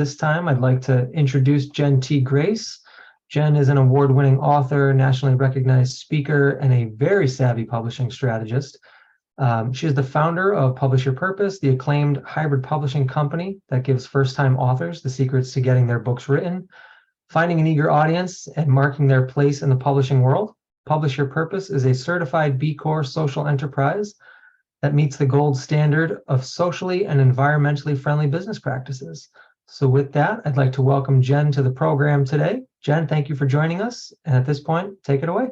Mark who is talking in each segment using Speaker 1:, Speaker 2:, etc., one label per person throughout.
Speaker 1: This time, I'd like to introduce Jen T. Grace. Jen is an award-winning author, nationally recognized speaker, and a very savvy publishing strategist. She is the founder of Publish Your Purpose, the acclaimed hybrid publishing company that gives first-time authors the secrets to getting their books written, finding an eager audience, and marking their place in the publishing world. Publish Your Purpose is a certified B Corp social enterprise that meets the gold standard of socially and environmentally friendly business practices. So with that, I'd like to welcome Jen to the program today. Jen, thank you for joining us. And at this point, take it away.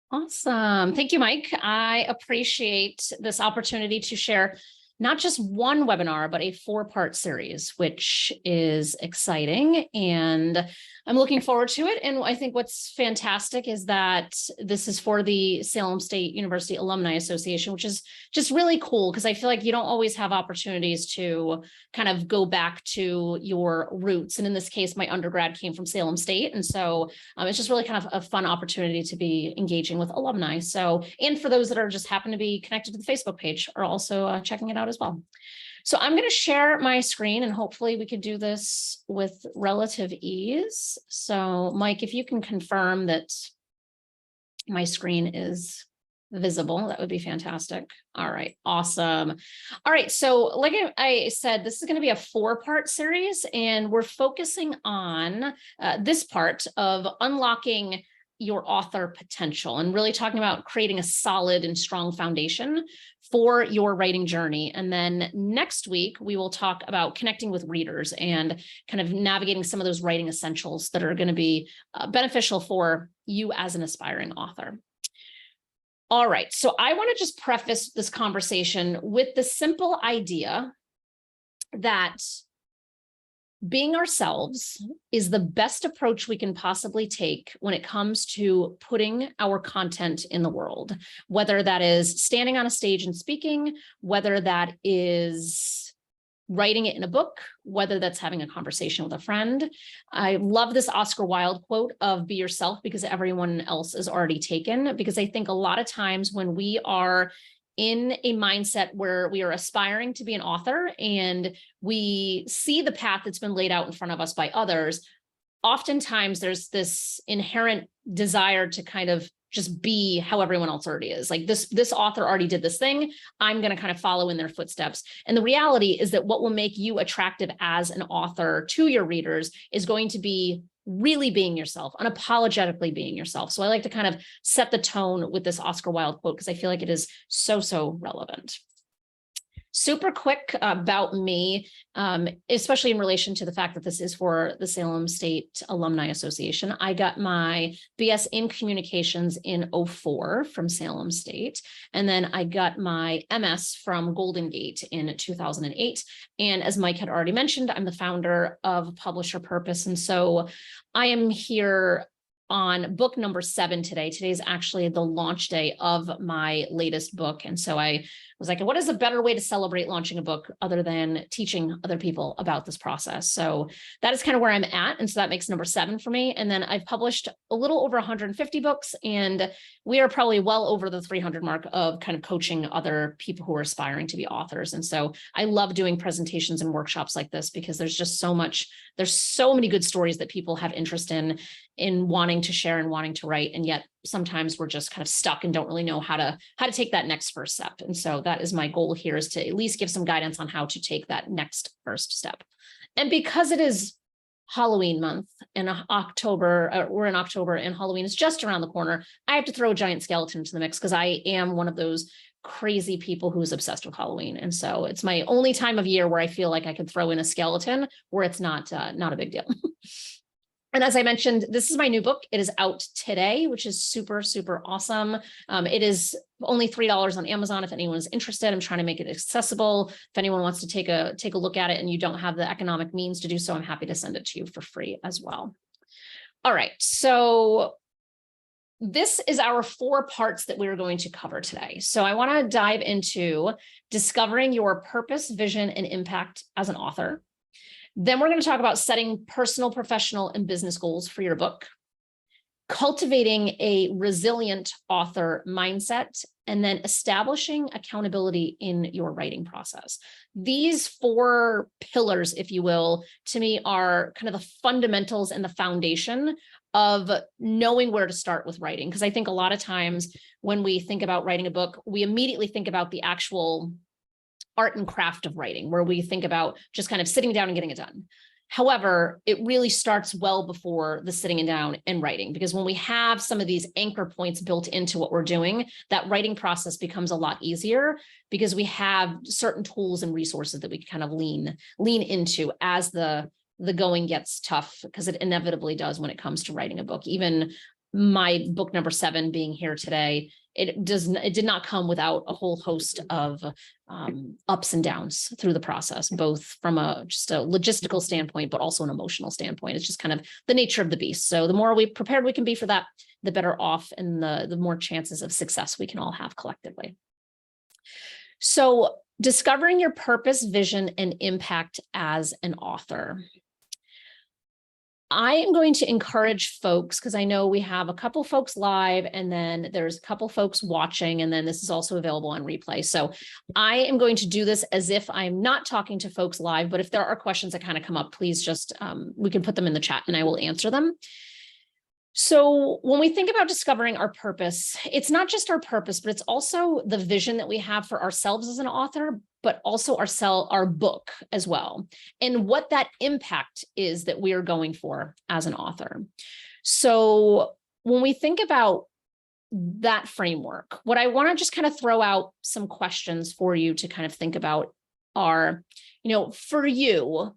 Speaker 2: Awesome. Thank you, Mike. I appreciate this opportunity to share not just one webinar, but a 4-part series, which is exciting. And I'm looking forward to it. And I think what's fantastic is that this is for the Salem State University Alumni Association, which is just really cool because I feel like you don't always have opportunities to kind of go back to your roots. And in this case, my undergrad came from Salem State. And so it's just really kind of a fun opportunity to be engaging with alumni. So, and for those that are just happen to be connected to the Facebook page are also checking it out as well. So I'm going to share my screen and hopefully we could do this with relative ease. So Mike, if you can confirm that my screen is visible, that would be fantastic. All right, awesome. All right, so like I said, this is going to be a 4-part series and we're focusing on this part of unlocking your author potential and really talking about creating a solid and strong foundation for your writing journey. And then next week, we will talk about connecting with readers and kind of navigating some of those writing essentials that are going to be beneficial for you as an aspiring author. All right, so I want to just preface this conversation with the simple idea that being ourselves is the best approach we can possibly take when it comes to putting our content in the world, whether that is standing on a stage and speaking, whether that is writing it in a book, whether that's having a conversation with a friend. I love this Oscar Wilde quote of be yourself because everyone else is already taken, because I think a lot of times when we are in a mindset where we are aspiring to be an author and we see the path that's been laid out in front of us by others, oftentimes there's this inherent desire to kind of just be how everyone else already is. Like this author already did this thing, I'm going to kind of follow in their footsteps. And the reality is that what will make you attractive as an author to your readers is going to be really being yourself, unapologetically being yourself. So I like to kind of set the tone with this Oscar Wilde quote because I feel like it is so relevant. Super quick about me, especially in relation to the fact that this is for the Salem State Alumni Association. I got my BS in Communications in 2004 from Salem State. And then I got my MS from Golden Gate in 2008. And as Mike had already mentioned, I'm the founder of Publish Your Purpose. And so I am here on book number 7 today. Today is actually the launch day of my latest book. And so I was like, what is a better way to celebrate launching a book other than teaching other people about this process? So that is kind of where I'm at. And so that makes number 7 for me. And then I've published a little over 150 books, and we are probably well over the 300 mark of kind of coaching other people who are aspiring to be authors. And so I love doing presentations and workshops like this because there's just so much, there's so many good stories that people have interest in wanting to share and wanting to write. And yet sometimes we're just kind of stuck and don't really know how to take that next first step. And so that is my goal here, is to at least give some guidance on how to take that next first step. And because it is Halloween month in October, we're in October and Halloween is just around the corner, I have to throw a giant skeleton into the mix because I am one of those crazy people who's obsessed with Halloween. And so it's my only time of year where I feel like I could throw in a skeleton where it's not a big deal. And as I mentioned, this is my new book. It is out today, which is super awesome. It is only $3 on Amazon if anyone's interested. I'm trying to make it accessible. If anyone wants to take a look at it and you don't have the economic means to do so, I'm happy to send it to you for free as well. All right, so this is our 4 parts that we're going to cover today. So I want to dive into discovering your purpose, vision, and impact as an author. Then we're going to talk about setting personal, professional, and business goals for your book, cultivating a resilient author mindset, and then establishing accountability in your writing process. These 4 pillars, if you will, to me are kind of the fundamentals and the foundation of knowing where to start with writing. Because I think a lot of times when we think about writing a book, we immediately think about the actual art and craft of writing, where we think about just kind of sitting down and getting it done. However, it really starts well before the sitting down and writing, because when we have some of these anchor points built into what we're doing, that writing process becomes a lot easier because we have certain tools and resources that we can kind of lean into as the going gets tough, because it inevitably does when it comes to writing a book. Even my book number 7 being here today, it did not come without a whole host of ups and downs through the process, both from just a logistical standpoint, but also an emotional standpoint. It's just kind of the nature of the beast. So the more prepared we can be for that, the better off and the more chances of success we can all have collectively. So discovering your purpose, vision, and impact as an author. I am going to encourage folks, because I know we have a couple folks live and then there's a couple folks watching, and then this is also available on replay. So I am going to do this as if I'm not talking to folks live, but if there are questions that kind of come up, please just, we can put them in the chat and I will answer them. So when we think about discovering our purpose, it's not just our purpose, but it's also the vision that we have for ourselves as an author, but also our book as well, and what that impact is that we are going for as an author. So when we think about that framework, what I want to just kind of throw out some questions for you to kind of think about are, for you,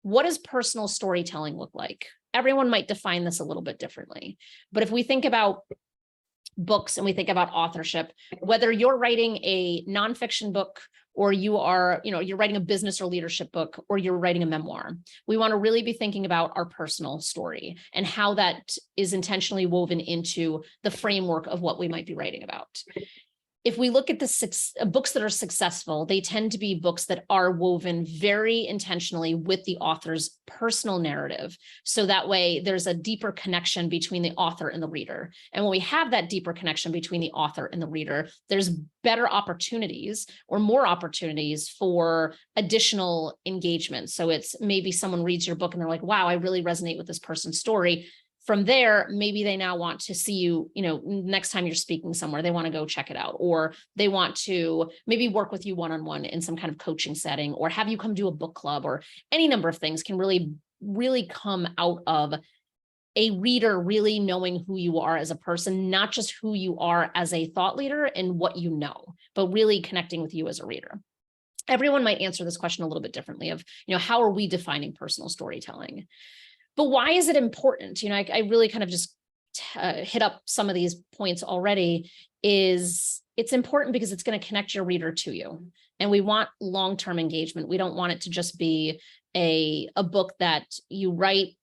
Speaker 2: what does personal storytelling look like? Everyone might define this a little bit differently, but if we think about books and we think about authorship, whether you're writing a nonfiction book or you're writing a business or leadership book, or you're writing a memoir, we want to really be thinking about our personal story and how that is intentionally woven into the framework of what we might be writing about. If we look at the books that are successful, they tend to be books that are woven very intentionally with the author's personal narrative. So that way there's a deeper connection between the author and the reader. And when we have that deeper connection between the author and the reader, there's better opportunities or more opportunities for additional engagement. So it's maybe someone reads your book and they're like, wow, I really resonate with this person's story. From there, maybe they now want to see you, next time you're speaking somewhere, they want to go check it out, or they want to maybe work with you one-on-one in some kind of coaching setting, or have you come to a book club, or any number of things can really, really come out of a reader really knowing who you are as a person, not just who you are as a thought leader and what you know, but really connecting with you as a reader. Everyone might answer this question a little bit differently of, how are we defining personal storytelling? But why is it important? I really kind of just hit up some of these points already. It's important because it's going to connect your reader to you. And we want long-term engagement. We don't want it to just be a book that you write,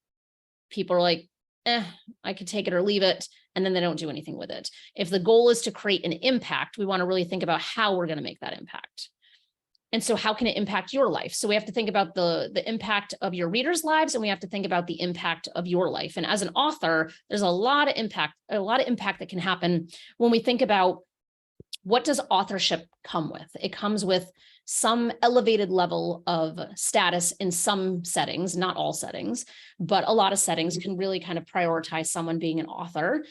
Speaker 2: people are like, I could take it or leave it, and then they don't do anything with it. If the goal is to create an impact, we want to really think about how we're going to make that impact. And so how can it impact your life? So we have to think about the impact of your readers' lives, and we have to think about the impact of your life. And as an author, there's a lot of impact that can happen when we think about what does authorship come with? It comes with some elevated level of status in some settings, not all settings, but a lot of settings can really kind of prioritize someone being an author.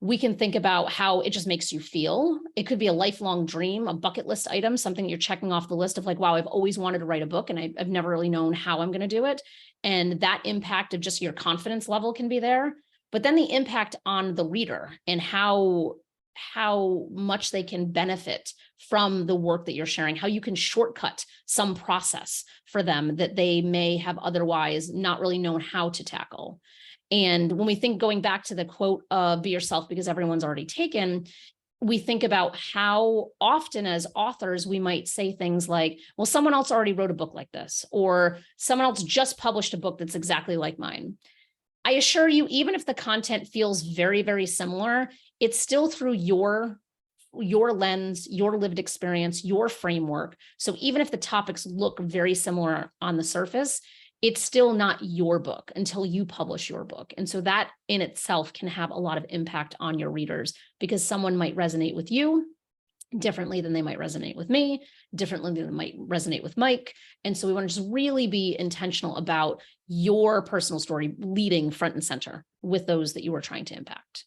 Speaker 2: We can think about how it just makes you feel. It could be a lifelong dream, a bucket list item, something you're checking off the list of like, wow, I've always wanted to write a book and I've never really known how I'm going to do it. And that impact of just your confidence level can be there. But then the impact on the reader and how much they can benefit from the work that you're sharing, how you can shortcut some process for them that they may have otherwise not really known how to tackle. And when we think, going back to the quote of be yourself because everyone's already taken, we think about how often as authors, we might say things like, well, someone else already wrote a book like this, or someone else just published a book that's exactly like mine. I assure you, even if the content feels very, very similar, it's still through your lens, your lived experience, your framework. So even if the topics look very similar on the surface, it's still not your book until you publish your book. And so that in itself can have a lot of impact on your readers, because someone might resonate with you differently than they might resonate with me, differently than they might resonate with Mike. And so we want to just really be intentional about your personal story leading front and center with those that you are trying to impact.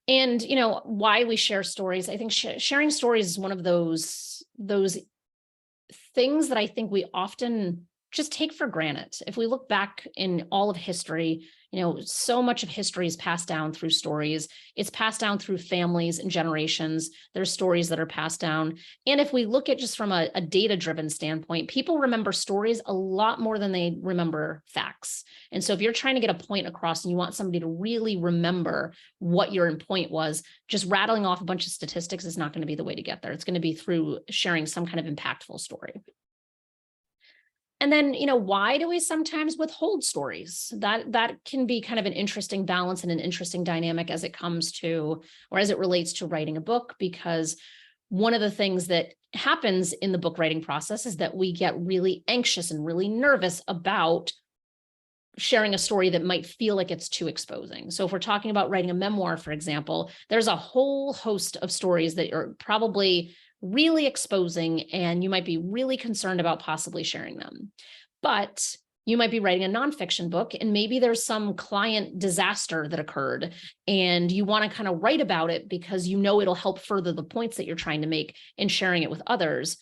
Speaker 2: And, why we share stories, I think sharing stories is one of those things that I think we often just take for granted. If we look back in all of history, so much of history is passed down through stories. It's passed down through families and generations. There's stories that are passed down. And if we look at just from a data-driven standpoint, people remember stories a lot more than they remember facts. And so if you're trying to get a point across and you want somebody to really remember what your point was, just rattling off a bunch of statistics is not going to be the way to get there. It's going to be through sharing some kind of impactful story. And then, why do we sometimes withhold stories? That can be kind of an interesting balance and an interesting dynamic as it comes to, or as it relates to writing a book, because one of the things that happens in the book writing process is that we get really anxious and really nervous about sharing a story that might feel like it's too exposing. So if we're talking about writing a memoir, for example, there's a whole host of stories that are probably really exposing, and you might be really concerned about possibly sharing them. But you might be writing a nonfiction book, and maybe there's some client disaster that occurred, and you want to kind of write about it because it'll help further the points that you're trying to make in sharing it with others.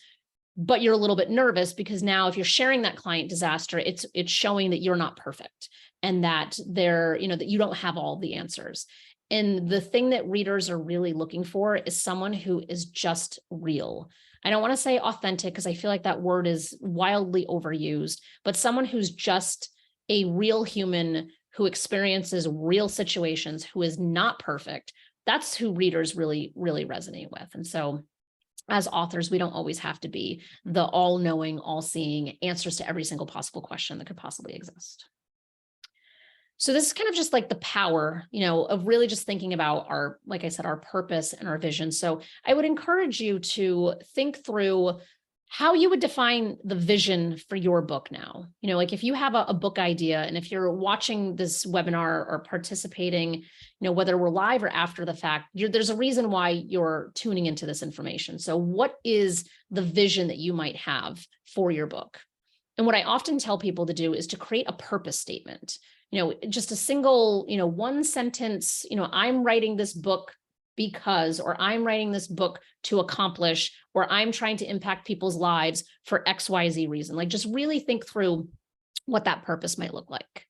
Speaker 2: But you're a little bit nervous because now if you're sharing that client disaster, it's showing that you're not perfect and that that you don't have all the answers. And the thing that readers are really looking for is someone who is just real. I don't want to say authentic because I feel like that word is wildly overused, but someone who's just a real human who experiences real situations, who is not perfect. That's who readers really, really resonate with. And so as authors, we don't always have to be the all-knowing, all-seeing answers to every single possible question that could possibly exist. So this is kind of just like the power, of really just thinking about like I said, our purpose and our vision. So I would encourage you to think through how you would define the vision for your book now. Like if you have a book idea, and if you're watching this webinar or participating, whether we're live or after the fact, there's a reason why you're tuning into this information. So what is the vision that you might have for your book? And what I often tell people to do is to create a purpose statement. Just a single, one sentence, I'm writing this book because, or I'm writing this book to accomplish, or I'm trying to impact people's lives for XYZ reason. Like just really think through what that purpose might look like.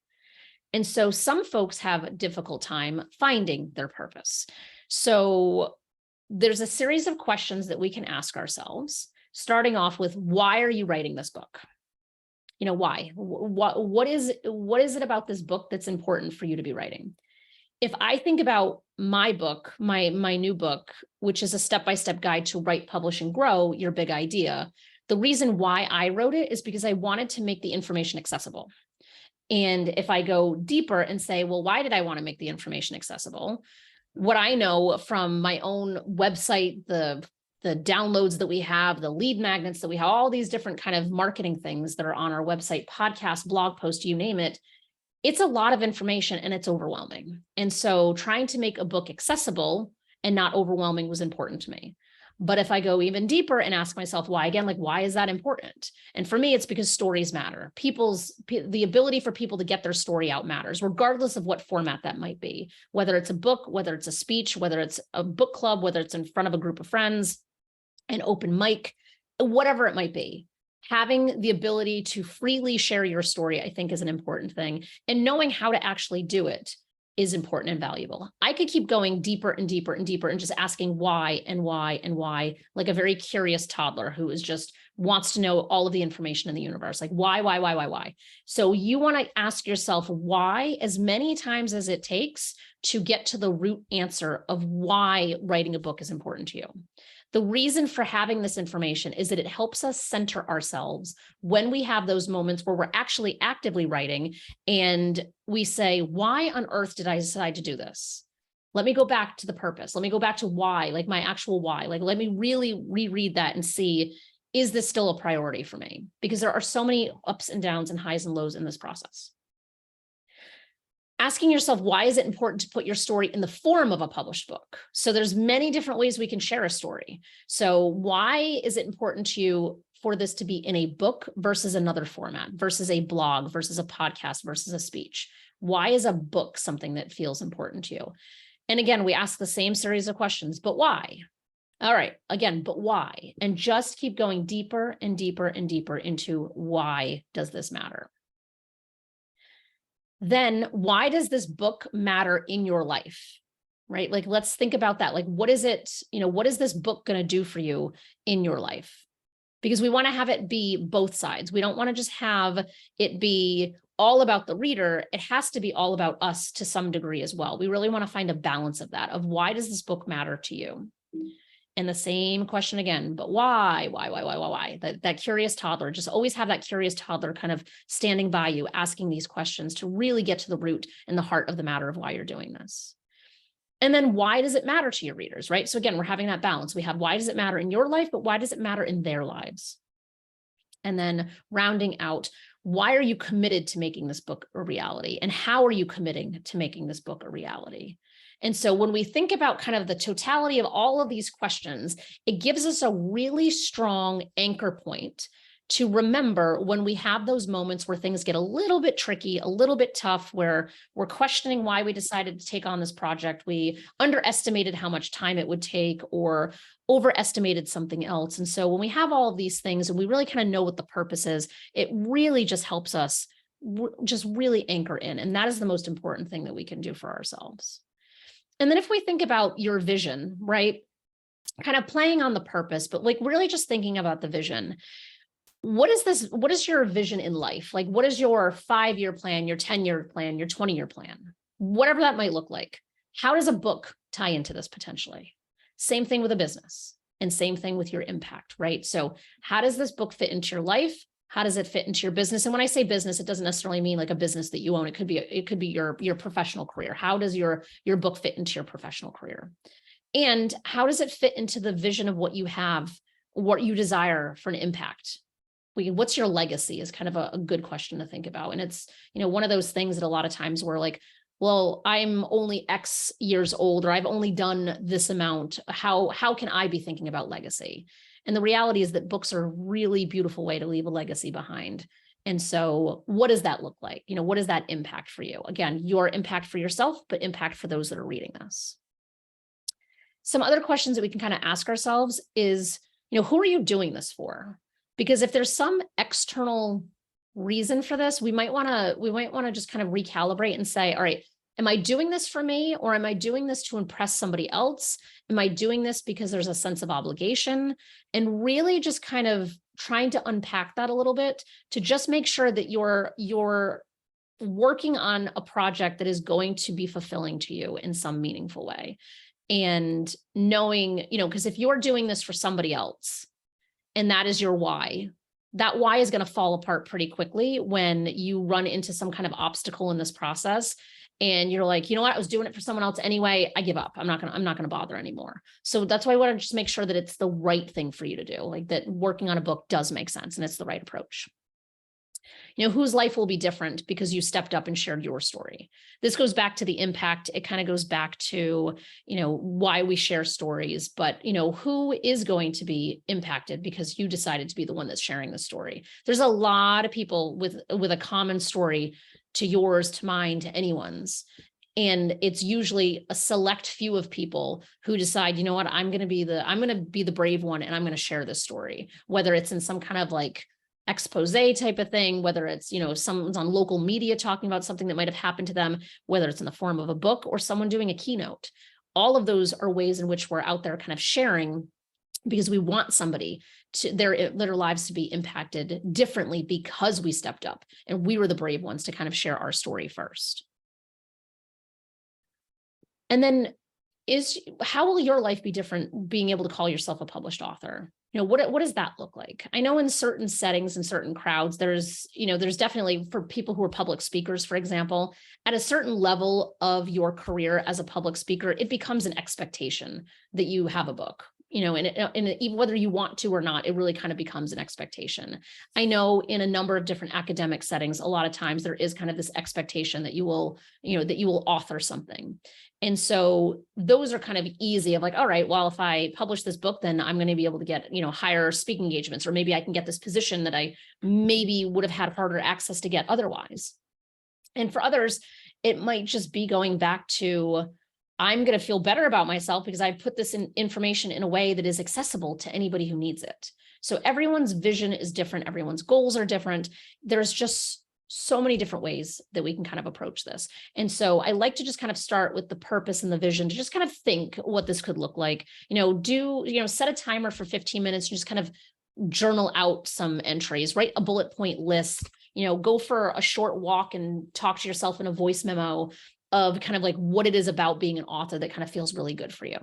Speaker 2: And so some folks have a difficult time finding their purpose. So there's a series of questions that we can ask ourselves, starting off with, why are you writing this book? Why? What is it about this book that's important for you to be writing? If I think about my book, my new book, which is a step-by-step guide to write, publish, and grow your big idea, the reason why I wrote it is because I wanted to make the information accessible. And if I go deeper and say, well, why did I want to make the information accessible? What I know from my own website, the downloads that we have, the lead magnets that we have, all these different kind of marketing things that are on our website, podcast, blog post, you name it, it's a lot of information and it's overwhelming. And so trying to make a book accessible and not overwhelming was important to me. But if I go even deeper and ask myself why, again, like, why is that important? And for me, it's because stories matter. The ability for people to get their story out matters, regardless of what format that might be, whether it's a book, whether it's a speech, whether it's a book club, whether it's in front of a group of friends, an open mic, whatever it might be. Having the ability to freely share your story, I think, is an important thing. And knowing how to actually do it is important and valuable. I could keep going deeper and deeper and deeper and just asking why and why and why, like a very curious toddler who is just wants to know all of the information in the universe. Like why? So you want to ask yourself why as many times as it takes to get to the root answer of why writing a book is important to you. The reason for having this information is that it helps us center ourselves when we have those moments where we're actually actively writing and we say, why on earth did I decide to do this? Let me go back to the purpose. Let me go back to why, like my actual why. Like, let me really reread that and see, is this still a priority for me? Because there are so many ups and downs and highs and lows in this process. asking yourself, why is it important to put your story in the form of a published book? So there's many different ways we can share a story. So why is it important to you for this to be in a book versus another format, versus a blog, versus a podcast, versus a speech? Why is a book something that feels important to you? And again, we ask the same series of questions, but why? All right, again, but why? And just keep going deeper and deeper and deeper into why does this matter? Then why does this book matter in your life, right? Like, let's think about that. Like, what is it, what is this book going to do for you in your life? Because we want to have it be both sides. We don't want to just have it be all about the reader. It has to be all about us to some degree as well. We really want to find a balance of that, of why does this book matter to you? And the same question again, but why? That curious toddler, just always have that curious toddler kind of standing by you, asking these questions to really get to the root and the heart of the matter of why you're doing this. And then why does it matter to your readers, right? So again, we're having that balance. We have why does it matter in your life, but why does it matter in their lives? And then rounding out, why are you committed to making this book a reality? And how are you committing to making this book a reality? And so when we think about kind of the totality of all of these questions, it gives us a really strong anchor point to remember when we have those moments where things get a little bit tricky, a little bit tough, where we're questioning why we decided to take on this project. We underestimated how much time it would take or overestimated something else. And so when we have all of these things and we really kind of know what the purpose is, it really just helps us just really anchor in. And that is the most important thing that we can do for ourselves. And then if we think about your vision, right, kind of playing on the purpose, but like really just thinking about the vision. What is your vision in life? Like, what is your 5-year plan, your 10-year plan, your 20-year plan, whatever that might look like? How does a book tie into this potentially? Same thing with a business and same thing with your impact, right? So how does this book fit into your life? How does it fit into your business? And when I say business, it doesn't necessarily mean like a business that you own. It could be your professional career. How does your book fit into your professional career? And how does it fit into the vision of what you have, what you desire for an impact? What's your legacy is kind of a good question to think about. And it's, one of those things that a lot of times we're like, well, I'm only X years old, or I've only done this amount. How can I be thinking about legacy? And the reality is that books are a really beautiful way to leave a legacy behind. And so what does that look like? What is that impact for you? Again, your impact for yourself, but impact for those that are reading this. Some other questions that we can kind of ask ourselves is, who are you doing this for? Because if there's some external reason for this, we might want to just kind of recalibrate and say, all right, am I doing this for me, or am I doing this to impress somebody else? Am I doing this because there's a sense of obligation? And really just kind of trying to unpack that a little bit to just make sure that you're working on a project that is going to be fulfilling to you in some meaningful way. And knowing, because if you're doing this for somebody else and that is your why, that why is going to fall apart pretty quickly when you run into some kind of obstacle in this process. And you're like, you know what, I was doing it for someone else anyway. I give up. I'm not going to bother anymore. So that's why I want to just make sure that it's the right thing for you to do, like that working on a book does make sense and it's the right approach. Whose life will be different because you stepped up and shared your story. This goes back to the impact. It kind of goes back to, why we share stories, but, who is going to be impacted because you decided to be the one that's sharing the story. There's a lot of people with a common story to yours, to mine, to anyone's. And it's usually a select few of people who decide, you know what, I'm going to be the brave one and I'm going to share this story, whether it's in some kind of like expose type of thing, whether it's, someone's on local media talking about something that might have happened to them, whether it's in the form of a book or someone doing a keynote. All of those are ways in which we're out there kind of sharing because we want somebody to their lives to be impacted differently because we stepped up and we were the brave ones to kind of share our story first. And then how will your life be different being able to call yourself a published author? What does that look like? I know in certain settings and certain crowds, there's definitely for people who are public speakers, for example, at a certain level of your career as a public speaker, it becomes an expectation that you have a book and even whether you want to or not, it really kind of becomes an expectation. I know in a number of different academic settings, a lot of times there is kind of this expectation that you will author something. And so those are kind of easy of like, all right, well, if I publish this book, then I'm going to be able to get, higher speaking engagements, or maybe I can get this position that I maybe would have had harder access to get otherwise. And for others, it might just be going back to, I'm going to feel better about myself because I put this information in a way that is accessible to anybody who needs it. So everyone's vision is different. Everyone's goals are different. There's just so many different ways that we can kind of approach this. And so I like to just kind of start with the purpose and the vision to just kind of think what this could look like. Set a timer for 15 minutes, and just kind of journal out some entries, write a bullet point list, go for a short walk and talk to yourself in a voice memo of kind of like what it is about being an author that kind of feels really good for you.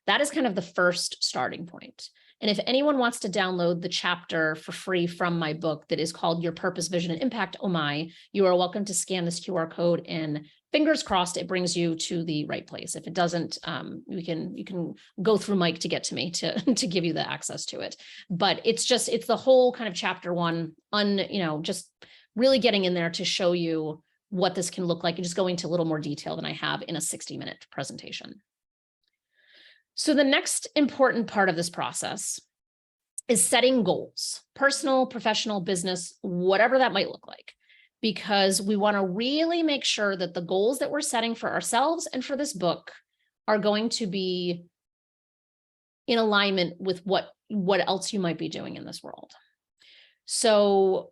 Speaker 2: That is kind of the first starting point. And if anyone wants to download the chapter for free from my book that is called Your Purpose, Vision, and Impact, Oh My, you are welcome to scan this QR code, and fingers crossed it brings you to the right place. If it doesn't, you can go through Mike to get to me to give you the access to it. But it's the whole kind of chapter one, just really getting in there to show you what this can look like, and just going into a little more detail than I have in a 60-minute presentation. So the next important part of this process is setting goals, personal, professional, business, whatever that might look like, because we want to really make sure that the goals that we're setting for ourselves and for this book are going to be in alignment with what else you might be doing in this world. So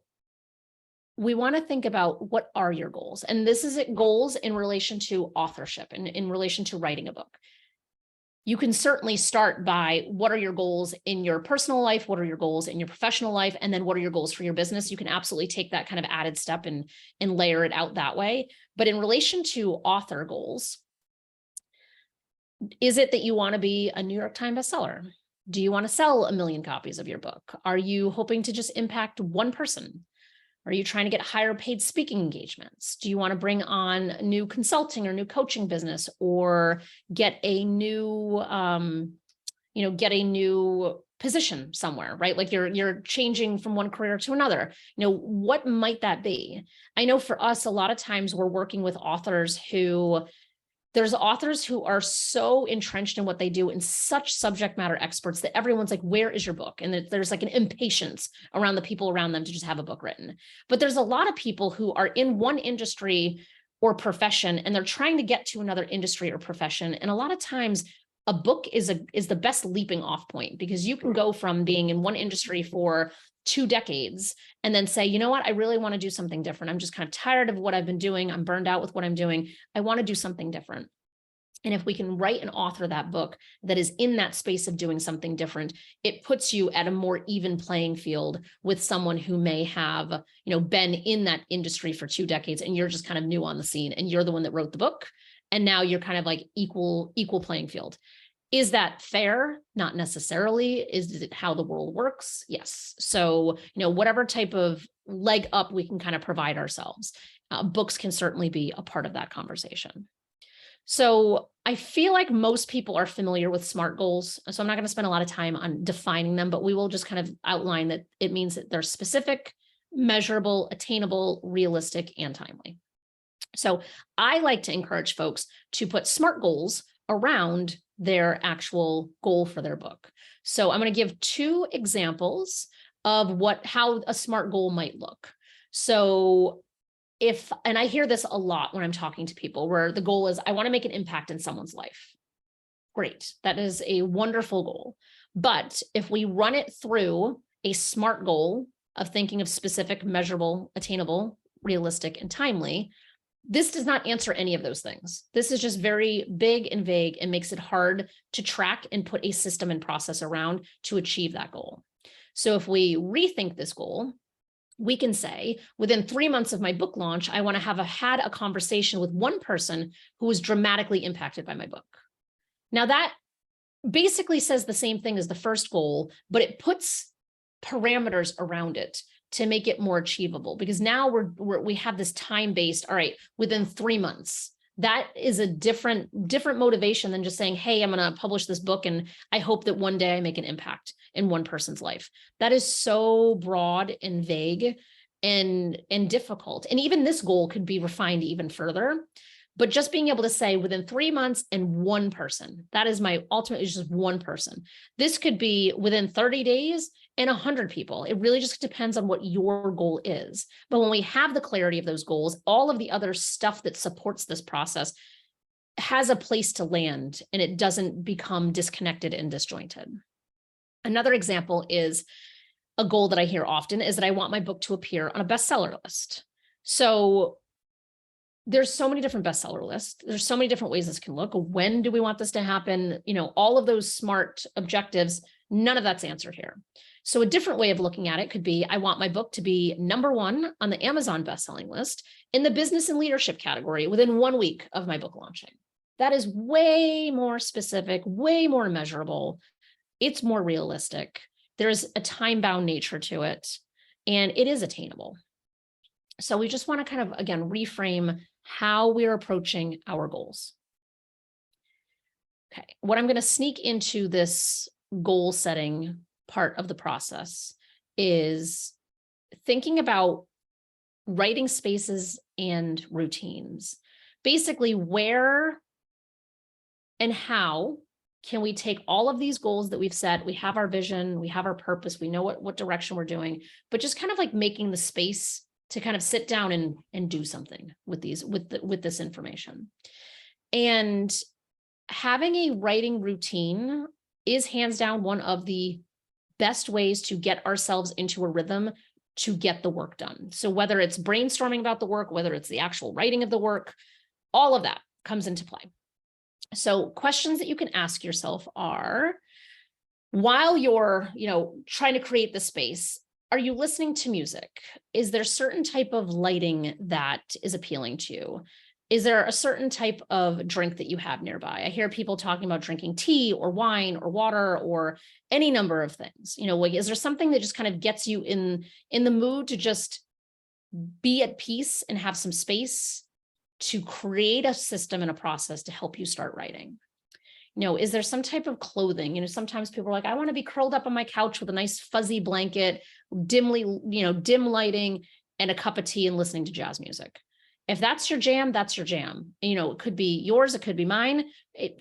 Speaker 2: we want to think about, what are your goals? And this is goals in relation to authorship and in relation to writing a book. You can certainly start by, what are your goals in your personal life? What are your goals in your professional life? And then what are your goals for your business? You can absolutely take that kind of added step and layer it out that way. But in relation to author goals, is it that you want to be a New York Times bestseller? Do you want to sell 1 million copies of your book? Are you hoping to just impact one person? Are you trying to get higher paid speaking engagements? Do you want to bring on new consulting or new coaching business, or get a new, position somewhere, right? Like you're changing from one career to another. What might that be? I know for us, a lot of times we're working with authors there's authors who are so entrenched in what they do and such subject matter experts that everyone's like, where is your book? And there's like an impatience around the people around them to just have a book written. But there's a lot of people who are in one industry or profession, and they're trying to get to another industry or profession. And a lot of times a book is the best leaping off point, because you can go from being in one industry for 2 decades and then say, you know what, I really want to do something different. I'm just kind of tired of what I've been doing. I'm burned out with what I'm doing. I want to do something different. And if we can write and author that book that is in that space of doing something different, it puts you at a more even playing field with someone who may have, been in that industry for 2 decades, and you're just kind of new on the scene, and you're the one that wrote the book. And now you're kind of like equal playing field. Is that fair? Not necessarily. Is it how the world works? Yes. So, whatever type of leg up we can kind of provide ourselves, books can certainly be a part of that conversation. So I feel like most people are familiar with SMART goals. So I'm not going to spend a lot of time on defining them, but we will just kind of outline that it means that they're specific, measurable, attainable, realistic, and timely. So I like to encourage folks to put SMART goals around their actual goal for their book. So I'm going to give 2 examples of how a SMART goal might look. So and I hear this a lot when I'm talking to people, where the goal is, I want to make an impact in someone's life. Great. That is a wonderful goal. But if we run it through a SMART goal of thinking of specific, measurable, attainable, realistic, and timely, this does not answer any of those things. This is just very big and vague and makes it hard to track and put a system and process around to achieve that goal. So if we rethink this goal, we can say, within 3 months of my book launch, I want to have had a conversation with one person who was dramatically impacted by my book. Now that basically says the same thing as the first goal, but it puts parameters around it to make it more achievable, because now we have this time-based, all right, within 3 months, That is a different motivation than just saying, hey, I'm going to publish this book and I hope that one day I make an impact in one person's life. That is so broad and vague and difficult. And even this goal could be refined even further. But just being able to say within 3 months and one person, that is my ultimate, is just one person. This could be within 30 days and 100 people. It really just depends on what your goal is. But when we have the clarity of those goals, all of the other stuff that supports this process has a place to land and it doesn't become disconnected and disjointed. Another example is a goal that I hear often is that I want my book to appear on a bestseller list. So there's so many different bestseller lists. There's so many different ways this can look. When do we want this to happen? You know, all of those smart objectives, none of that's answered here. So a different way of looking at it could be, I want my book to be #1 on the Amazon bestselling list in the business and leadership category within 1 week of my book launching. That is way more specific, way more measurable. It's more realistic. There's a time-bound nature to it, and it is attainable. So we just want to kind of, again, reframe how we're approaching our goals. Okay, what I'm going to sneak into this goal setting part of the process is thinking about writing spaces and routines. Basically, where and how can we take all of these goals that we've set? We have our vision, we have our purpose, we know what direction we're doing, but just kind of like making the space to kind of sit down and do something with this information. And having a writing routine is hands down one of the best ways to get ourselves into a rhythm to get the work done. So whether it's brainstorming about the work, whether it's the actual writing of the work, all of that comes into play. So questions that you can ask yourself are, while you're, trying to create the space, are you listening to music? Is there a certain type of lighting that is appealing to you? Is there a certain type of drink that you have nearby? I hear people talking about drinking tea or wine or water or any number of things. Is there something that just kind of gets you in the mood to just be at peace and have some space to create a system and a process to help you start writing? Is there some type of clothing? Sometimes people are like, I want to be curled up on my couch with a nice fuzzy blanket, dim lighting, and a cup of tea and listening to jazz music. If that's your jam, that's your jam. It could be yours, it could be mine.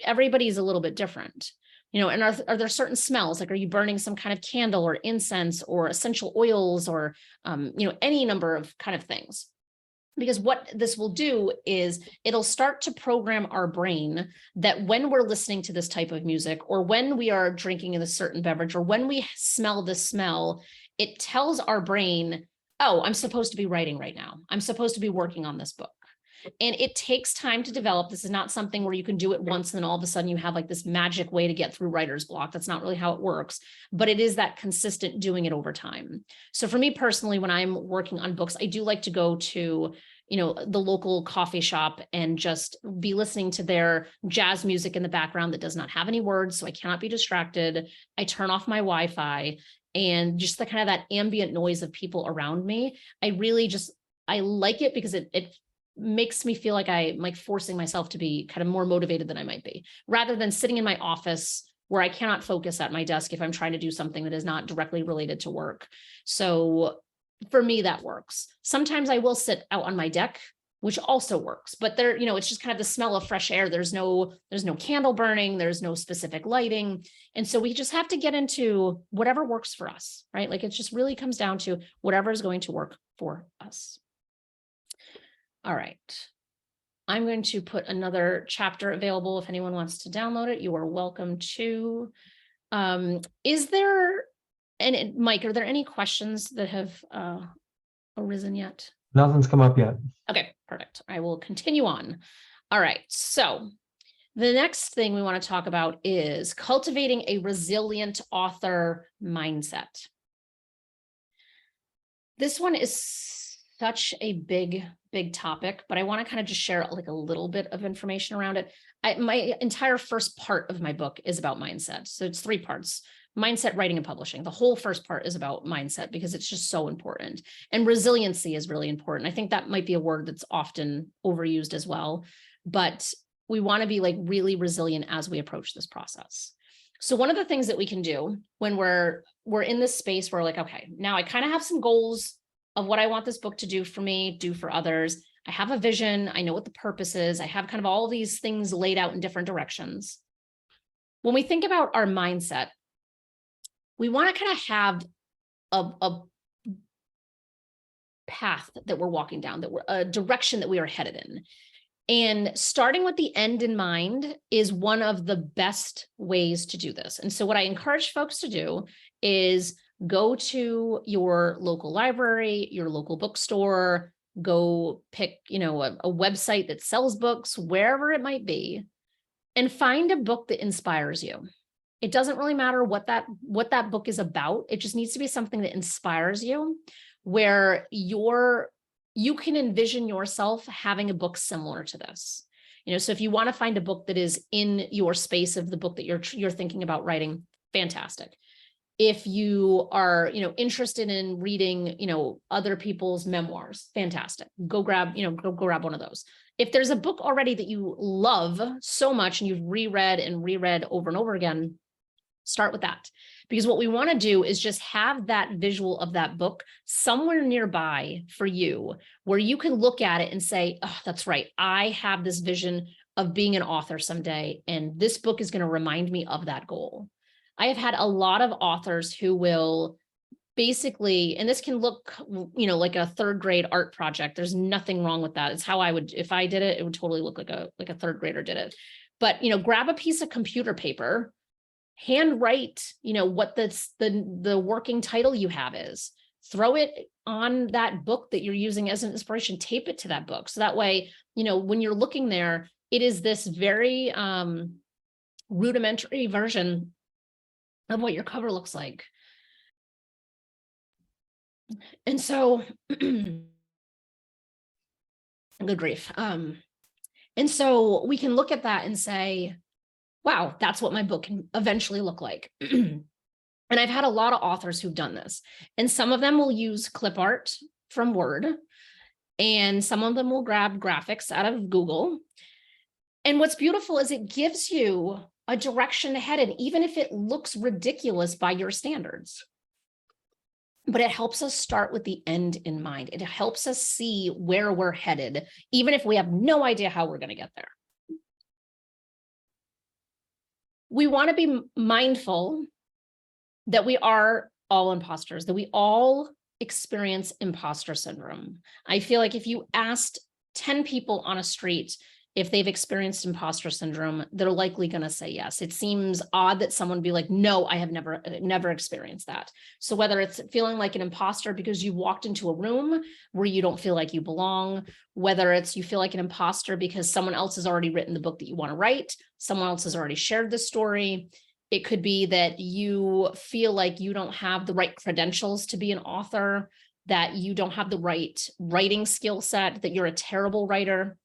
Speaker 2: Everybody's a little bit different. And are there certain smells? Like, are you burning some kind of candle or incense or essential oils or, any number of kind of things? Because what this will do is it'll start to program our brain that when we're listening to this type of music, or when we are drinking a certain beverage, or when we smell this smell, it tells our brain, oh, I'm supposed to be writing right now. I'm supposed to be working on this book. And it takes time to develop. This is not something where you can do it once and then all of a sudden you have like this magic way to get through writer's block. That's not really how it works, but it is that consistent doing it over time. So for me personally, when I'm working on books, I do like to go to, the local coffee shop and just be listening to their jazz music in the background that does not have any words. So I cannot be distracted. I turn off my Wi-Fi and just the kind of that ambient noise of people around me. I like it because it makes me feel like I'm like forcing myself to be kind of more motivated than I might be, rather than sitting in my office where I cannot focus at my desk if I'm trying to do something that is not directly related to work. So for me, that works. Sometimes I will sit out on my deck, which also works, but there, it's just kind of the smell of fresh air. There's no candle burning, there's no specific lighting. And so we just have to get into whatever works for us, right? Like it just really comes down to whatever is going to work for us. All right. I'm going to put another chapter available. If anyone wants to download it, you are welcome to. Mike, are there any questions that have arisen yet?
Speaker 1: Nothing's come up yet.
Speaker 2: Okay, perfect. I will continue on. All right. So the next thing we want to talk about is cultivating a resilient author mindset. This one is such a big topic, but I want to kind of just share like a little bit of information around it. My entire first part of my book is about mindset. So it's 3 parts: mindset, writing, and publishing. The whole first part is about mindset because it's just so important. And resiliency is really important. I think that might be a word that's often overused as well. but we want to be like really resilient as we approach this process. So one of the things that we can do when we're in this space where we're like, okay, now I kind of have some goals of what I want this book to do for me, do for others. I have a vision. I know what the purpose is. I have kind of all these things laid out in different directions. When we think about our mindset, we want to kind of have a path that we're walking down, that we're a direction that we are headed in. And starting with the end in mind is one of the best ways to do this. And so what I encourage folks to do is go to your local library, your local bookstore, go pick, a website that sells books, wherever it might be, and find a book that inspires you. It doesn't really matter what that book is about. It just needs to be something that inspires you, where you can envision yourself having a book similar to this. So if you want to find a book that is in your space of the book that you're thinking about writing, fantastic. If you are, interested in reading, other people's memoirs, fantastic. Go grab one of those. If there's a book already that you love so much and you've reread over and over again, start with that. Because what we want to do is just have that visual of that book somewhere nearby for you, where you can look at it and say, oh, that's right. I have this vision of being an author someday, and this book is going to remind me of that goal. I have had a lot of authors who will basically, and this can look, like a third grade art project. There's nothing wrong with that. It's how I would, if I did it, it would totally look like a third grader did it. But, grab a piece of computer paper, handwrite, what the working title you have is, throw it on that book that you're using as an inspiration, tape it to that book. So that way, when you're looking there, it is this very rudimentary version of what your cover looks like. And so, good grief. And so we can look at that and say, wow, that's what my book can eventually look like. And I've had a lot of authors who've done this, and some of them will use clip art from Word, and some of them will grab graphics out of Google. And what's beautiful is it gives you a direction to head in, even if it looks ridiculous by your standards. But it helps us start with the end in mind. It helps us see where we're headed, even if we have no idea how we're going to get there. We want to be mindful that we are all imposters, that we all experience imposter syndrome. I feel like if you asked 10 people on a street if they've experienced imposter syndrome, they're likely going to say yes. It seems odd that someone would be like, no, I have never experienced that. So whether it's feeling like an imposter because you walked into a room where you don't feel like you belong, whether it's you feel like an imposter because someone else has already written the book that you want to write, someone else has already shared the story. It could be that you feel like you don't have the right credentials to be an author, that you don't have the right writing skill set, that you're a terrible writer.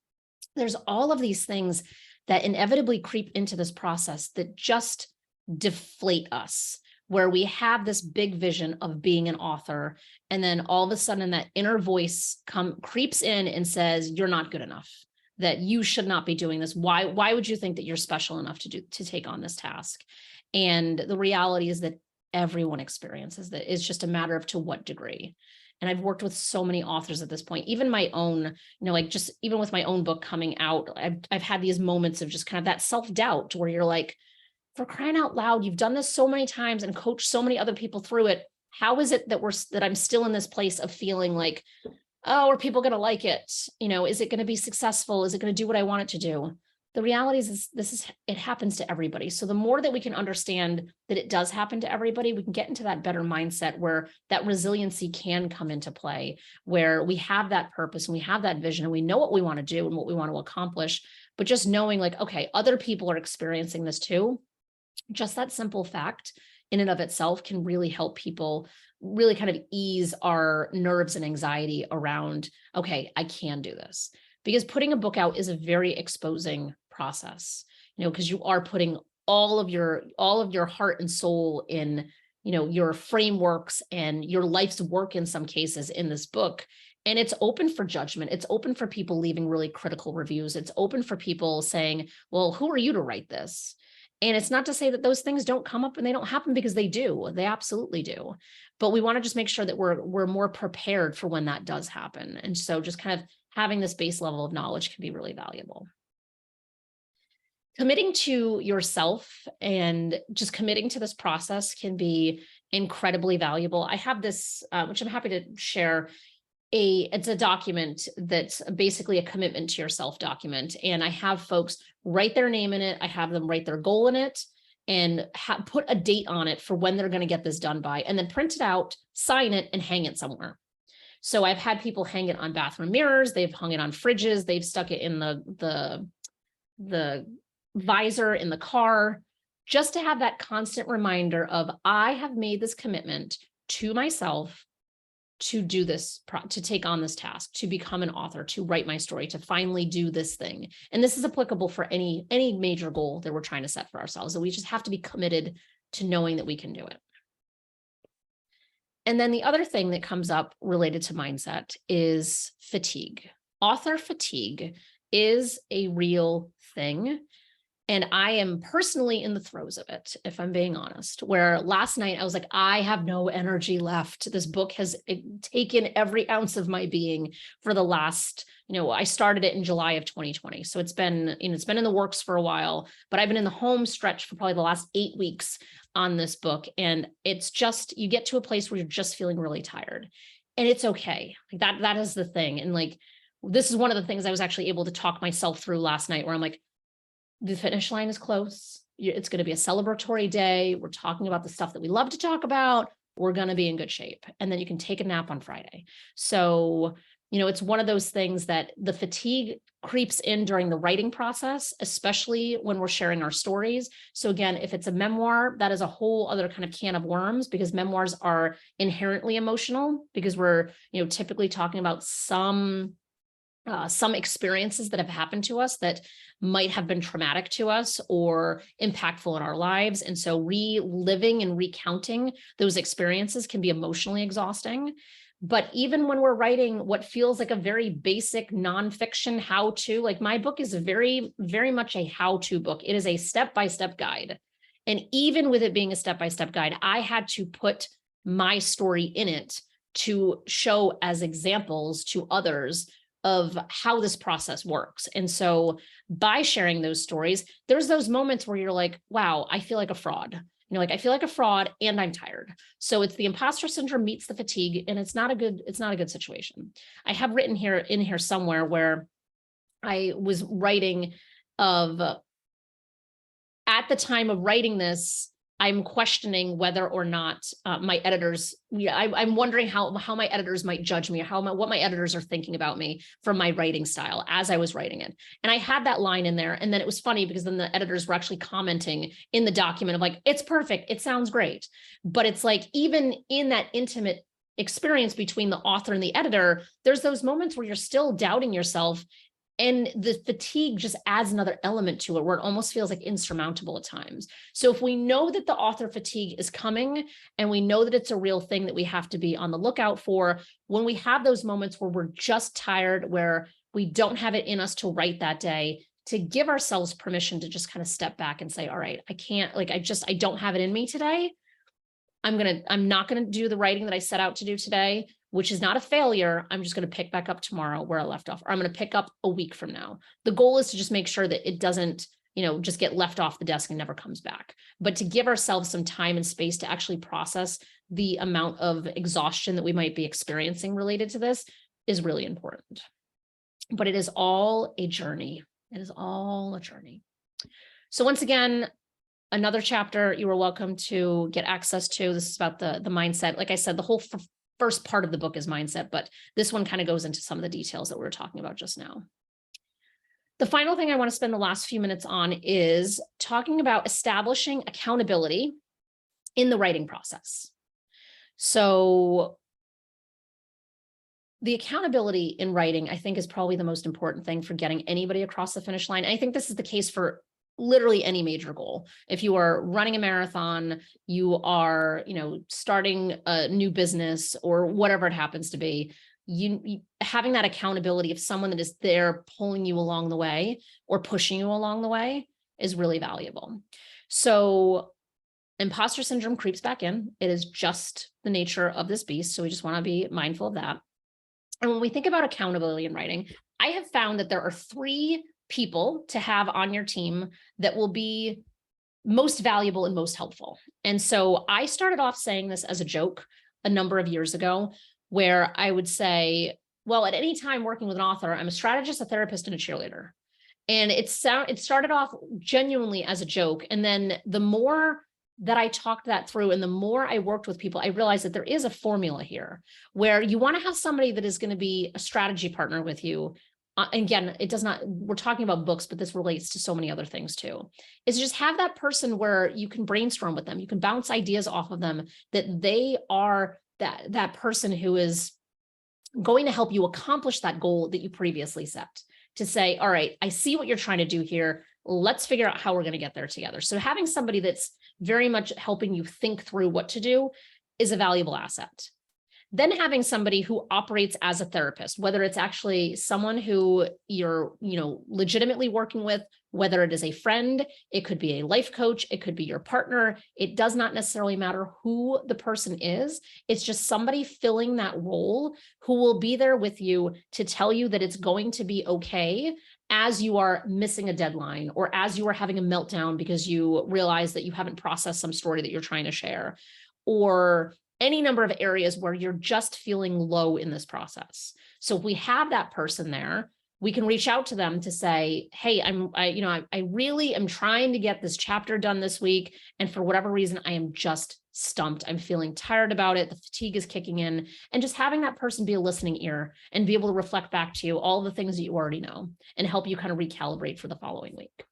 Speaker 2: There's all of these things that inevitably creep into this process that just deflate us, where we have this big vision of being an author, and then all of a sudden that inner voice creeps in and says, you're not good enough, that you should not be doing this. Why would you think that you're special enough to take on this task? And the reality is that everyone experiences that. It's just a matter of to what degree. And I've worked with so many authors at this point, even my own, just even with my own book coming out, I've had these moments of just kind of that self-doubt where you're like, for crying out loud, you've done this so many times and coached so many other people through it. How is it that I'm still in this place of feeling like, oh, are people going to like it? Is it going to be successful? Is it going to do what I want it to do? The reality is it happens to everybody. So the more that we can understand that it does happen to everybody, we can get into that better mindset where that resiliency can come into play, where we have that purpose and we have that vision and we know what we want to do and what we want to accomplish, but just knowing like, okay, other people are experiencing this too. Just that simple fact in and of itself can really help people really kind of ease our nerves and anxiety around, okay, I can do this. Because putting a book out is a very exposing process, because you are putting all of your heart and soul in, your frameworks and your life's work in some cases in this book. And it's open for judgment. It's open for people leaving really critical reviews. It's open for people saying, well, who are you to write this? And it's not to say that those things don't come up and they don't happen, because they do. They absolutely do. But we want to just make sure that we're more prepared for when that does happen. And so just kind of having this base level of knowledge can be really valuable. Committing to yourself and just committing to this process can be incredibly valuable. I have this, which I'm happy to share. It's a document that's basically a commitment to yourself document. And I have folks write their name in it. I have them write their goal in it and put a date on it for when they're going to get this done by, and then print it out, sign it, and hang it somewhere. So I've had people hang it on bathroom mirrors. They've hung it on fridges. They've stuck it in the visor in the car, just to have that constant reminder of, I have made this commitment to myself to do this, to take on this task, to become an author, to write my story, to finally do this thing. And this is applicable for any major goal that we're trying to set for ourselves. And we just have to be committed to knowing that we can do it. And then the other thing that comes up related to mindset is fatigue. Author fatigue is a real thing. And I am personally in the throes of it, if I'm being honest, where last night I was like, I have no energy left. This book has taken every ounce of my being for the last, I started it in July of 2020. So it's been in the works for a while, but I've been in the home stretch for probably the last 8 weeks on this book. And it's just, you get to a place where you're just feeling really tired, and it's okay. That is the thing. And this is one of the things I was actually able to talk myself through last night, where I'm like, the finish line is close. It's going to be a celebratory day. We're talking about the stuff that we love to talk about. We're going to be in good shape. And then you can take a nap on Friday. So, it's one of those things that the fatigue creeps in during the writing process, especially when we're sharing our stories. So again, if it's a memoir, that is a whole other kind of can of worms, because memoirs are inherently emotional, because we're, typically talking about some experiences that have happened to us that might have been traumatic to us or impactful in our lives. And so reliving and recounting those experiences can be emotionally exhausting. But even when we're writing what feels like a very basic nonfiction how-to, like my book is very, very much a how-to book. It is a step-by-step guide. And even with it being a step-by-step guide, I had to put my story in it to show as examples to others of how this process works. And so by sharing those stories, there's those moments where you're like, wow, I feel like a fraud. I feel like a fraud and I'm tired. So it's the imposter syndrome meets the fatigue, and it's not a good situation. I have written in here somewhere where I was writing of, at the time of writing this, I'm questioning whether or not my editors, I'm wondering how my editors might judge me, what my editors are thinking about me from my writing style as I was writing it. And I had that line in there. And then it was funny because then the editors were actually commenting in the document of like, it's perfect. It sounds great. But it's like, even in that intimate experience between the author and the editor, there's those moments where you're still doubting yourself. And the fatigue just adds another element to it, where it almost feels like insurmountable at times. So if we know that the author fatigue is coming, and we know that it's a real thing that we have to be on the lookout for, when we have those moments where we're just tired, where we don't have it in us to write that day, to give ourselves permission to just kind of step back and say, all right, I can't, I don't have it in me today. I'm not going to do the writing that I set out to do today, which is not a failure. I'm just going to pick back up tomorrow where I left off, or I'm going to pick up a week from now. The goal is to just make sure that it doesn't, just get left off the desk and never comes back, but to give ourselves some time and space to actually process the amount of exhaustion that we might be experiencing related to this is really important. But it is all a journey. It is all a journey. So once again, another chapter you are welcome to get access to. This is about the mindset. Like I said, the whole first part of the book is mindset, but this one kind of goes into some of the details that we were talking about just now. The final thing I want to spend the last few minutes on is talking about establishing accountability in the writing process. So the accountability in writing, I think, is probably the most important thing for getting anybody across the finish line. And I think this is the case for literally any major goal. If you are running a marathon, you are, starting a new business or whatever it happens to be, having that accountability of someone that is there pulling you along the way or pushing you along the way is really valuable. So imposter syndrome creeps back in. It is just the nature of this beast. So we just want to be mindful of that. And when we think about accountability in writing, I have found that there are 3 people to have on your team that will be most valuable and most helpful. And so I started off saying this as a joke a number of years ago, where I would say, well, at any time working with an author, I'm a strategist, a therapist, and a cheerleader. And it started off genuinely as a joke. And then the more that I talked that through and the more I worked with people, I realized that there is a formula here where you want to have somebody that is going to be a strategy partner with you. Again, we're talking about books, but this relates to so many other things too, is just have that person where you can brainstorm with them. You can bounce ideas off of them, that they are that person who is going to help you accomplish that goal that you previously set, to say, all right, I see what you're trying to do here. Let's figure out how we're going to get there together. So having somebody that's very much helping you think through what to do is a valuable asset. Then having somebody who operates as a therapist, whether it's actually someone who you're, legitimately working with, whether it is a friend, it could be a life coach, it could be your partner. It does not necessarily matter who the person is. It's just somebody filling that role who will be there with you to tell you that it's going to be okay as you are missing a deadline or as you are having a meltdown because you realize that you haven't processed some story that you're trying to share, or any number of areas where you're just feeling low in this process. So if we have that person there, we can reach out to them to say, hey, I really am trying to get this chapter done this week. And for whatever reason, I am just stumped. I'm feeling tired about it. The fatigue is kicking in, and just having that person be a listening ear and be able to reflect back to you all the things that you already know and help you kind of recalibrate for the following week.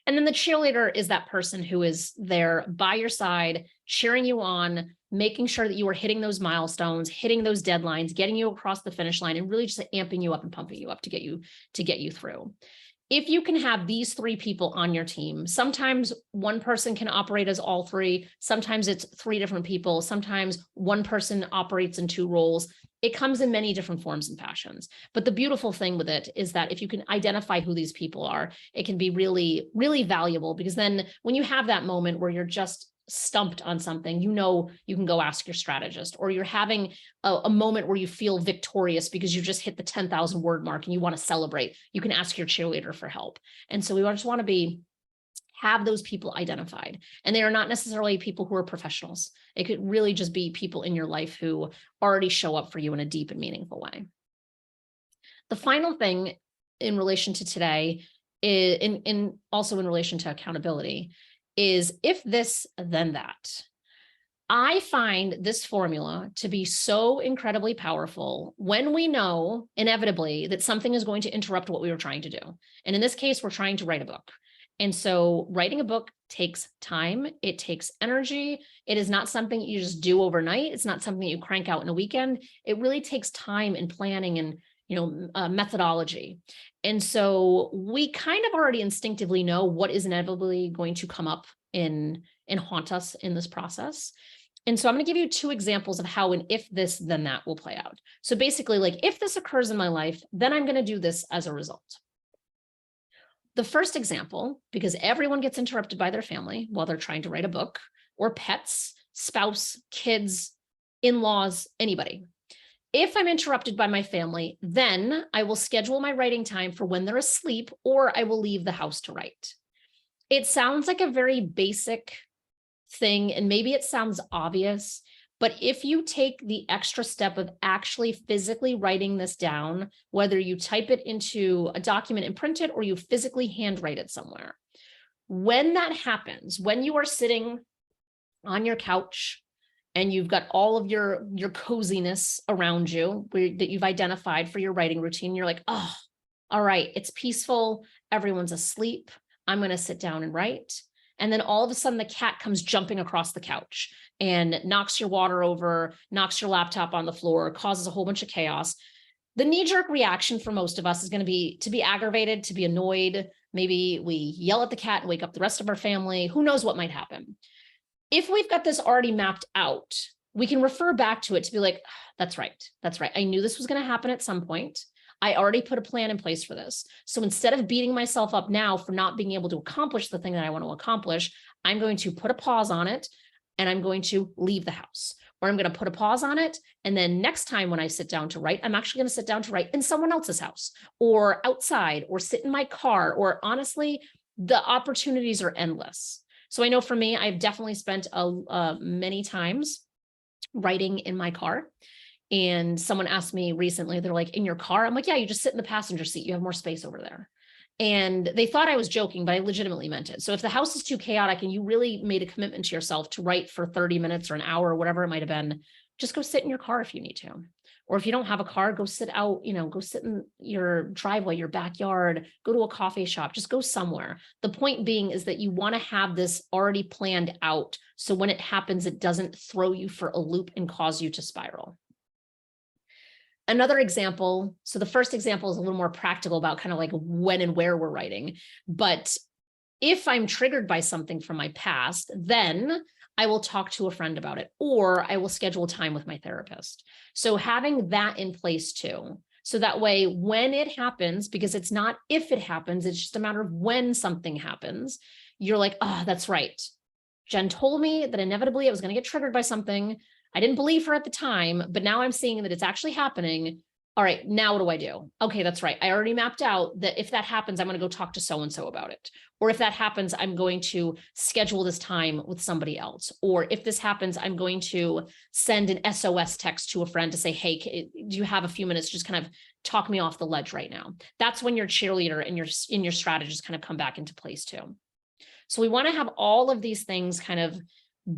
Speaker 2: And then the cheerleader is that person who is there by your side, cheering you on, making sure that you are hitting those milestones, hitting those deadlines, getting you across the finish line, and really just amping you up and pumping you up to get you through. If you can have these 3 people on your team, sometimes one person can operate as all 3. Sometimes it's 3 different people. Sometimes one person operates in 2 roles. It comes in many different forms and fashions. But the beautiful thing with it is that if you can identify who these people are, it can be really, really valuable, because then when you have that moment where you're just stumped on something, you can go ask your strategist, or you're having a moment where you feel victorious because you just hit the 10,000 word mark and you want to celebrate, you can ask your cheerleader for help. And so we just want to have those people identified, and they are not necessarily people who are professionals. It could really just be people in your life who already show up for you in a deep and meaningful way. The final thing in relation to today is also in relation to accountability is if this, then that. I find this formula to be so incredibly powerful when we know inevitably that something is going to interrupt what we were trying to do. And in this case, we're trying to write a book. And so writing a book takes time. It takes energy. It is not something you just do overnight. It's not something you crank out in a weekend. It really takes time and planning and methodology. And so we kind of already instinctively know what is inevitably going to come up and haunt us in this process. And so I'm going to give you 2 examples of how an if this, then that will play out. So basically, like, if this occurs in my life, then I'm going to do this as a result. The first example, because everyone gets interrupted by their family while they're trying to write a book, or pets, spouse, kids, in-laws, anybody. If I'm interrupted by my family, then I will schedule my writing time for when they're asleep, or I will leave the house to write. It sounds like a very basic thing, and maybe it sounds obvious, but if you take the extra step of actually physically writing this down, whether you type it into a document and print it, or you physically handwrite it somewhere, when that happens, when you are sitting on your couch and you've got all of your coziness around you that you've identified for your writing routine, you're like, oh, all right, it's peaceful. Everyone's asleep. I'm going to sit down and write. And then all of a sudden the cat comes jumping across the couch and knocks your water over, knocks your laptop on the floor, causes a whole bunch of chaos. The knee-jerk reaction for most of us is going to be aggravated, to be annoyed. Maybe we yell at the cat and wake up the rest of our family. Who knows what might happen? If we've got this already mapped out, we can refer back to it to be like, that's right. That's right. I knew this was going to happen at some point. I already put a plan in place for this. So instead of beating myself up now for not being able to accomplish the thing that I want to accomplish, I'm going to put a pause on it and I'm going to leave the house, or I'm going to put a pause on it. And then next time when I sit down to write, I'm actually going to sit down to write in someone else's house or outside or sit in my car, or honestly, the opportunities are endless. So I know for me, I've definitely spent many times writing in my car. And someone asked me recently, they're like, in your car? I'm like, yeah, you just sit in the passenger seat. You have more space over there. And they thought I was joking, but I legitimately meant it. So if the house is too chaotic and you really made a commitment to yourself to write for 30 minutes or an hour or whatever it might have been, just go sit in your car if you need to. Or if you don't have a car, go sit out, go sit in your driveway, your backyard, go to a coffee shop, just go somewhere. The point being is that you want to have this already planned out. So when it happens, it doesn't throw you for a loop and cause you to spiral. Another example, so the first example is a little more practical about kind of like when and where we're writing. But if I'm triggered by something from my past, then I will talk to a friend about it, or I will schedule time with my therapist. So having that in place too. So that way, when it happens, because it's not if it happens, it's just a matter of when something happens, you're like, oh, that's right. Jen told me that inevitably I was going to get triggered by something. I didn't believe her at the time, but now I'm seeing that it's actually happening. All right, now what do I do? Okay, that's right. I already mapped out that if that happens, I'm going to go talk to so-and-so about it. Or if that happens, I'm going to schedule this time with somebody else. Or if this happens, I'm going to send an SOS text to a friend to say, hey, do you have a few minutes? Just kind of talk me off the ledge right now. That's when your cheerleader and your strategist kind of come back into place too. So we want to have all of these things kind of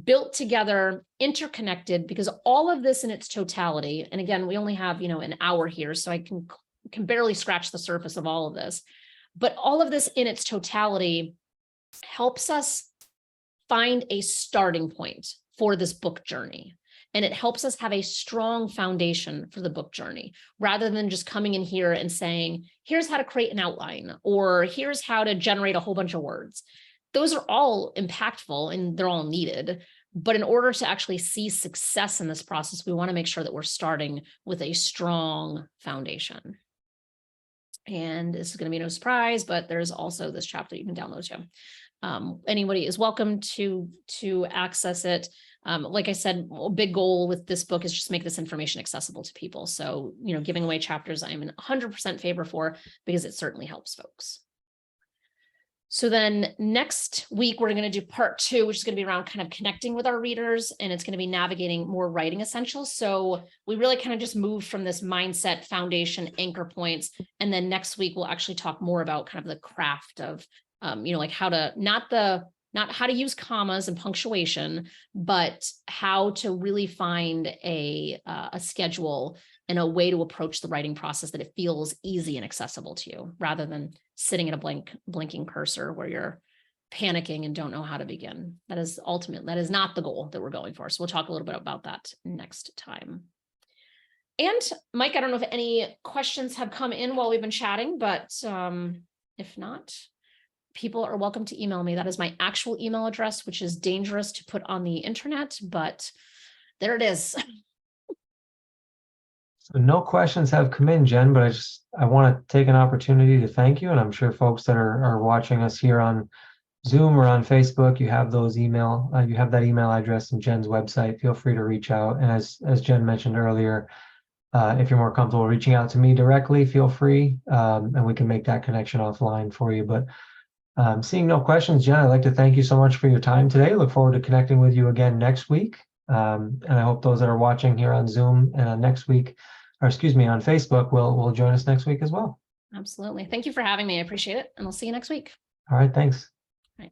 Speaker 2: built together, interconnected, because all of this in its totality, and again, we only have, an hour here, so I can barely scratch the surface of all of this, but all of this in its totality helps us find a starting point for this book journey. And it helps us have a strong foundation for the book journey, rather than just coming in here and saying, here's how to create an outline, or here's how to generate a whole bunch of words. Those are all impactful and they're all needed. But in order to actually see success in this process, we want to make sure that we're starting with a strong foundation. And this is going to be no surprise, but there's also this chapter you can download too. Anybody is welcome to access it. Like I said, a big goal with this book is just make this information accessible to people. So, giving away chapters, I'm in 100% favor for, because it certainly helps folks. So then next week, we're going to do part 2, which is going to be around kind of connecting with our readers, and it's going to be navigating more writing essentials. So we really kind of just moved from this mindset, foundation, anchor points. And then next week, we'll actually talk more about kind of the craft of, like how to, not how to use commas and punctuation, but how to really find a schedule and a way to approach the writing process that it feels easy and accessible to you, rather than sitting at a blinking cursor where you're panicking and don't know how to begin. That is not the goal that we're going for. So we'll talk a little bit about that next time. And Mike, I don't know if any questions have come in while we've been chatting, but if not, people are welcome to email me. That is my actual email address, which is dangerous to put on the internet, but there it is.
Speaker 1: So no questions have come in, Jen, but I want to take an opportunity to thank you. And I'm sure folks that are watching us here on Zoom or on Facebook, you have that email address and Jen's website. Feel free to reach out. And as Jen mentioned earlier, if you're more comfortable reaching out to me directly, feel free, and we can make that connection offline for you. But seeing no questions, Jen, I'd like to thank you so much for your time today. Look forward to connecting with you again next week. And I hope those that are watching here on Zoom and next week, or excuse me, on Facebook, will join us next week as well.
Speaker 2: Absolutely. Thank you for having me. I appreciate it. And I'll see you next week.
Speaker 1: All right. Thanks.
Speaker 2: All right.